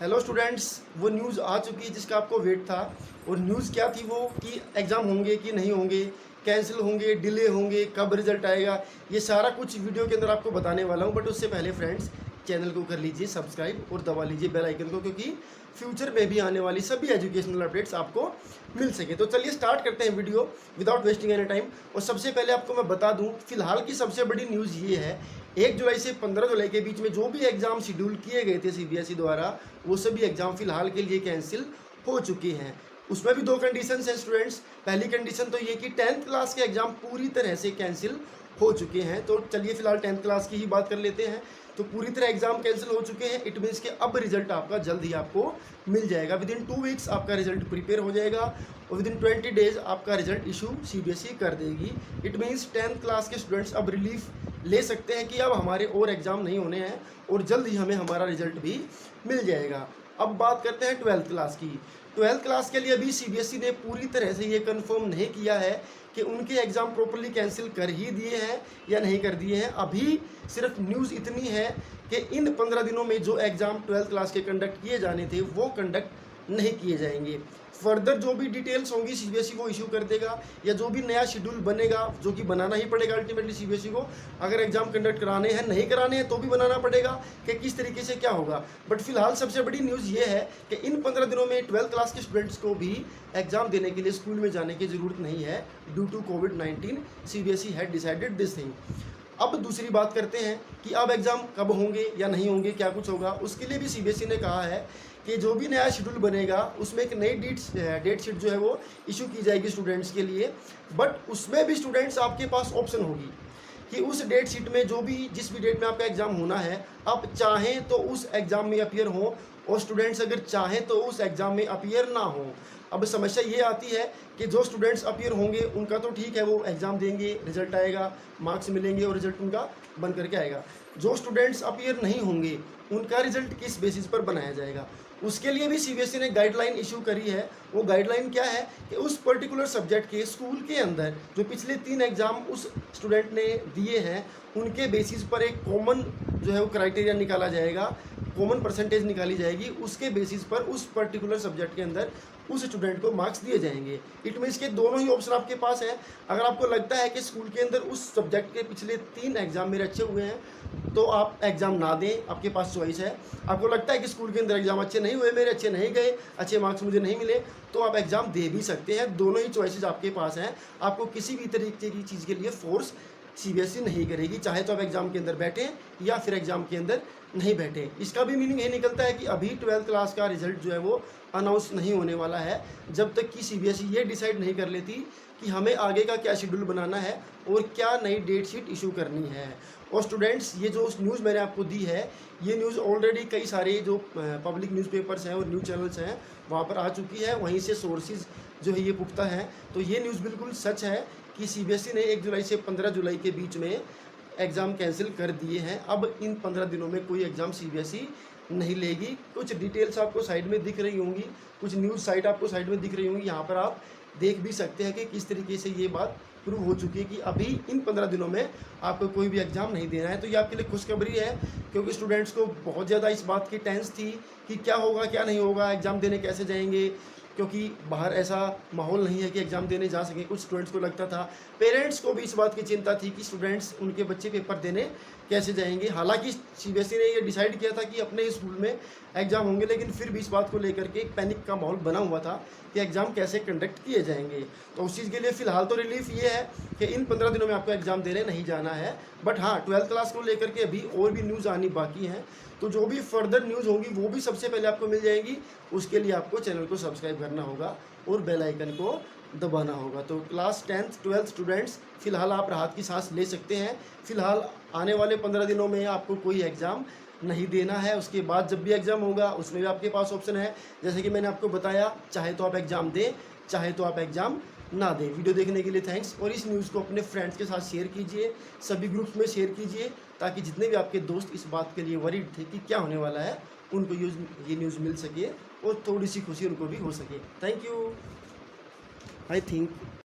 Hello students, वो news आ चुकी है जिसका आपको वेट था। और न्यूज़ क्या थी वो कि एग्ज़ाम होंगे कि नहीं होंगे, कैंसिल होंगे, डिले होंगे, कब रिजल्ट आएगा, ये सारा कुछ वीडियो के अंदर आपको बताने वाला हूँ। बट उससे पहले फ्रेंड्स, चैनल को कर लीजिए सब्सक्राइब और दबा लीजिए बेल आइकन को, क्योंकि फ्यूचर में भी आने वाली सभी एजुकेशनल अपडेट्स आपको मिल सके। तो चलिए स्टार्ट करते हैं video without wasting any time. और सबसे पहले आपको मैं बता दूं, फिलहाल की सबसे बड़ी न्यूज़ ये है, 1 जुलाई से 15 जुलाई के बीच में जो भी एग्ज़ाम शेड्यूल किए गए थे सीबीएसई द्वारा, वो सभी एग्ज़ाम फिलहाल के लिए कैंसिल हो चुके हैं। उसमें भी 2 कंडीशंस हैं स्टूडेंट्स। पहली कंडीशन तो ये कि 10th क्लास के एग्ज़ाम पूरी तरह से कैंसिल हो चुके हैं। तो चलिए फिलहाल 10th क्लास की ही बात कर लेते हैं। तो पूरी तरह एग्ज़ाम कैंसिल हो चुके हैं। इट मीन्स कि अब रिजल्ट आपका जल्द ही आपको मिल जाएगा। विदिन 2 वीक्स आपका रिजल्ट प्रिपेयर हो जाएगा और विदिन 20 डेज आपका रिजल्ट इशू सीबीएसई कर देगी। इट मीन्स 10th क्लास के स्टूडेंट्स अब रिलीफ ले सकते हैं कि अब हमारे और एग्ज़ाम नहीं होने हैं और जल्द ही हमें हमारा रिजल्ट भी मिल जाएगा। अब बात करते हैं 12th क्लास की। 12th क्लास के लिए अभी सीबीएसई ने पूरी तरह से ये कंफर्म नहीं किया है कि उनके एग्ज़ाम प्रॉपरली कैंसिल कर ही दिए हैं या नहीं कर दिए हैं। अभी सिर्फ न्यूज़ इतनी है कि इन 15 दिनों में जो एग्ज़ाम 12th क्लास के कंडक्ट किए जाने थे वो कंडक्ट नहीं किए जाएंगे। फर्दर जो भी डिटेल्स होंगी सीबीएसई वो इशू कर देगा, या जो भी नया शेड्यूल बनेगा, जो कि बनाना ही पड़ेगा अल्टीमेटली सीबीएसई को। अगर एग्जाम कंडक्ट कराने हैं, नहीं कराने हैं, तो भी बनाना पड़ेगा कि किस तरीके से क्या होगा। बट फिलहाल सबसे बड़ी न्यूज़ ये है कि इन 15 दिनों में 12th क्लास के स्टूडेंट्स को भी एग्जाम देने के लिए स्कूल में जाने की ज़रूरत नहीं है। ड्यू टू कोविड-19 CBSE had decided this thing. अब दूसरी बात करते हैं कि अब एग्ज़ाम कब होंगे या नहीं होंगे, क्या कुछ होगा। उसके लिए भी सीबीएसई ने कहा है कि जो भी नया शेड्यूल बनेगा उसमें एक नई डेट शीट जो है वो इशू की जाएगी स्टूडेंट्स के लिए। बट उसमें भी स्टूडेंट्स आपके पास ऑप्शन होगी कि उस डेट शीट में जो भी जिस भी डेट में आपका एग्ज़ाम होना है, आप चाहें तो उस एग्ज़ाम में अपीयर हो और स्टूडेंट्स अगर चाहें तो उस एग्ज़ाम में अपीयर ना हो। अब समस्या ये आती है कि जो स्टूडेंट्स अपीयर होंगे उनका तो ठीक है, वो एग्ज़ाम देंगे, रिजल्ट आएगा, मार्क्स मिलेंगे और रिजल्ट उनका बन करके आएगा। जो स्टूडेंट्स अपीयर नहीं होंगे उनका रिजल्ट किस बेसिस पर बनाया जाएगा, उसके लिए भी सीबीएसई ने गाइडलाइन इशू करी है। वो गाइडलाइन क्या है कि उस पर्टिकुलर सब्जेक्ट के स्कूल के अंदर जो पिछले 3 एग्ज़ाम उस स्टूडेंट ने दिए हैं, उनके बेसिस पर एक कॉमन जो है वो क्राइटेरिया निकाला जाएगा, कॉमन परसेंटेज निकाली जाएगी। उसके बेसिस पर उस पर्टिकुलर सब्जेक्ट के अंदर उस स्टूडेंट को मार्क्स दिए जाएंगे। इट मीन्स के दोनों ही ऑप्शन आपके पास है। अगर आपको लगता है कि स्कूल के अंदर उस सब्जेक्ट के पिछले 3 एग्ज़ाम मेरे अच्छे हुए हैं, तो आप एग्ज़ाम ना दें, आपके पास चॉइस है। आपको लगता है कि स्कूल के अंदर एग्ज़ाम अच्छे नहीं हुए, मेरे अच्छे नहीं गए, अच्छे मार्क्स मुझे नहीं मिले, तो आप एग्ज़ाम दे भी सकते हैं। दोनों ही चॉइसेस आपके पास हैं। आपको किसी भी तरीके की चीज़ के लिए फोर्स सीबीएसई नहीं करेगी। चाहे तो आप एग्ज़ाम के अंदर बैठें या फिर एग्ज़ाम के अंदर नहीं बैठें। इसका भी मीनिंग ये निकलता है कि अभी 12th क्लास का रिजल्ट जो है वो अनाउंस नहीं होने वाला है, जब तक कि सीबीएसई ये डिसाइड नहीं कर लेती कि हमें आगे का क्या शेड्यूल बनाना है और क्या नई डेट शीट इशू करनी है। और स्टूडेंट्स, ये जो न्यूज़ मैंने आपको दी है, ये न्यूज़ ऑलरेडी कई सारे जो पब्लिक न्यूज़पेपर्स हैं और न्यूज़ चैनल्स हैं वहाँ पर आ चुकी है। वहीं से सोर्सेज जो है ये पुख्ता हैं। तो ये न्यूज़ बिल्कुल सच है कि सीबीएसई ने 1 जुलाई से 15 जुलाई के बीच में एग्ज़ाम कैंसिल कर दिए हैं। अब इन 15 दिनों में कोई एग्ज़ाम सीबीएसई नहीं लेगी। कुछ डिटेल्स आपको साइड में दिख रही होंगी, कुछ न्यूज़ साइट आपको साइड में दिख रही होंगी। यहाँ पर आप देख भी सकते हैं कि किस तरीके से ये बात प्रूव हो चुकी है कि अभी इन 15 दिनों में आपको कोई भी एग्ज़ाम नहीं देना है। तो ये आपके लिए खुशखबरी है, क्योंकि स्टूडेंट्स को बहुत ज़्यादा इस बात की टेंस थी कि क्या होगा क्या नहीं होगा, एग्ज़ाम देने कैसे जाएंगे, क्योंकि बाहर ऐसा माहौल नहीं है कि एग्ज़ाम देने जा सकें। कुछ स्टूडेंट्स को लगता था, पेरेंट्स को भी इस बात की चिंता थी कि स्टूडेंट्स उनके बच्चे पेपर देने कैसे जाएंगे। हालांकि सीबीएसई ने ये डिसाइड किया था कि अपने स्कूल में एग्ज़ाम होंगे, लेकिन फिर भी इस बात को लेकर के एक पैनिक का माहौल बना हुआ था कि एग्ज़ाम कैसे कंडक्ट किए जाएंगे। तो उस चीज़ के लिए फ़िलहाल तो रिलीफ ये है कि इन 15 दिनों में आपको एग्ज़ाम देने नहीं जाना है। बट हाँ, 12th क्लास को लेकर के अभी और भी न्यूज़ आनी बाकी है। तो जो भी फर्दर न्यूज़ होंगी वो भी सबसे पहले आपको मिल जाएगी। उसके लिए आपको चैनल को सब्सक्राइब करना होगा और बेल आइकन को दबाना होगा। तो क्लास 10th 12th स्टूडेंट्स, फ़िलहाल आप राहत की सांस ले सकते हैं। फ़िलहाल आने वाले 15 दिनों में आपको कोई एग्ज़ाम नहीं देना है। उसके बाद जब भी एग्ज़ाम होगा उसमें भी आपके पास ऑप्शन है, जैसे कि मैंने आपको बताया, चाहे तो आप एग्ज़ाम दें, चाहे तो आप एग्ज़ाम ना दें। वीडियो देखने के लिए थैंक्स। और इस न्यूज़ को अपने फ्रेंड्स के साथ शेयर कीजिए, सभी ग्रुप्स में शेयर कीजिए, ताकि जितने भी आपके दोस्त इस बात के लिए वरीड थे कि क्या होने वाला है, उनको ये न्यूज़ मिल सके और थोड़ी सी खुशी उनको भी हो सके। Thank you. I think